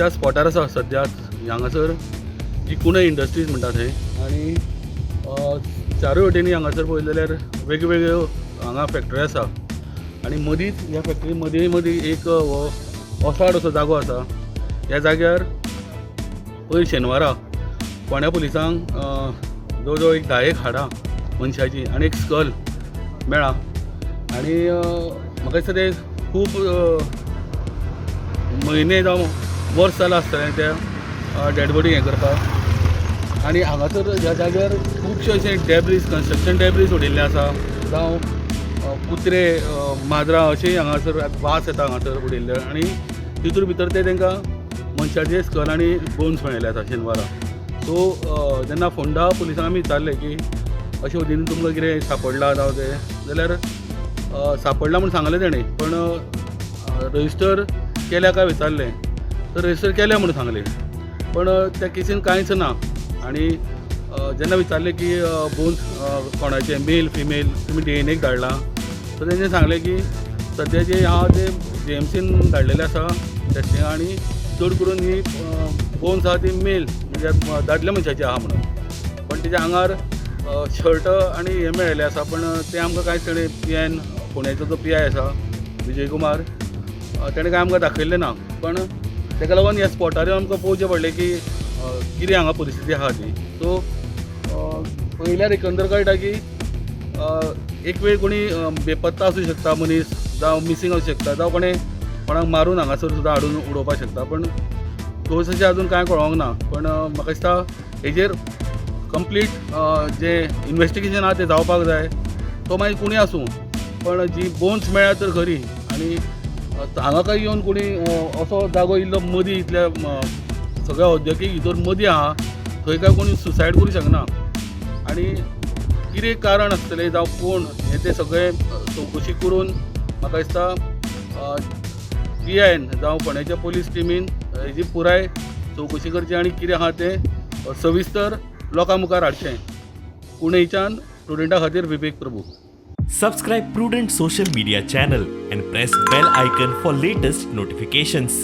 ज्या स्पॉटार आसा सद्या हांगासर जी कुणय इंडस्ट्रीज म्हणटा थंय आनी चारूय वटेनी हांगासर पळयलें जाल्यार वेगवेगळ्यो हांगा फॅक्टरी आसा आनी मदींच ह्या फॅक्टरी मदीं एक ओसाड असो जागो आसा. ह्या जाग्यार पयर शेनवारा फोंड्या पुलिसांक जवळ जवळ एक 10 हाडां मनशाची आनी एक स्कल मेळ्ळा आनी म्हाका दिसता ते खूब म्हयने जावं वर्स जालां आसतलें त्या डेड बॉडी हें करपाक. आनी हांगासर ह्या जाग्यार खुबशे अशे डॅब्रीज कन्स्ट्रक्शन डॅब्रीज उडिल्ले आसा जावं कुत्रे माजरां अशेंय हांगासर वास येता हांगासर उडिल्ले आनी तितूर भितर ते तांकां मनशाचे स्कल आनी बोन्स मेळिल्ले आसा शेनवारा. सो जेन्ना फोंडा पुलिसांक आमी विचारलें की अशे वतीन तुमकां कितें सापडलां जावं तें जाल्यार सापडलां म्हूण सांगलें तेणें पण रजिस्टर केल्या काय विचारलें तर रजिस्टर केल्या म्हणून सांगलें पण त्या केसीन कांयच ना. आनी जेन्ना विचारलें की बोन्स कोणाचे मेल फिमेल तुमी DNA धाडला तर तेणें सांगलें की सद्या जे आहा ते JMCन धाडलेले आसा टेस्टिंग आनी चड करून ही बोन्स आहा ती मेल म्हणजे दादल्या मनशाची आहा म्हणून पण तेच्या आंगार शर्ट आनी हे मेळिल्ले आसा पण ते आमकां कांयच तेणें PN पुण्याचो जो PI आसा विजय कुमार तेणें कांय आमकां दाखयल्लें ना. पण तेका लागून ह्या स्पॉटार आमकां पळोवचें पडलें की कितें हांगा परिस्थिती आहा ती. सो पळयल्यार एकंदर कळटा की एक वेळ कोणी बेपत्ता आसूं शकता मनीस जावं मिसींग आसूं शकता जावं कोणाक मारून हांगासर सुद्दां हाडून उडोवपाक शकता पण ठोस अशें अजून कांय कळोंक ना. पण म्हाका दिसता हेजेर कंप्लीट जे इन्वेस्टिगेशन आहा तें जावपाक जाय तो मागीर कोणी आसूं पण जी बोन्स मेळ्ळ्या तर खरी आनी हांगा काय येवन कोणी असो जागो इल्लो मदीं इतल्या सगळ्या औद्योगीक हितूर मदीं आहा थंय काय कोणी सुसायड करूं शकना आनी कितें कारण आसतलें जावं कोण हें तें सगळें चवकशी करून म्हाका दिसता PIन जावं फोंड्याच्या पुलीस टिमीन हेजी पुराय चवकशी करची आनी कितें आहा तें सविस्तर लोकां मुखार हाडचें. पुणेच्यान स्टुडंटा खातीर विवेक प्रभू. Subscribe Prudent social media channel and press bell icon for latest notifications.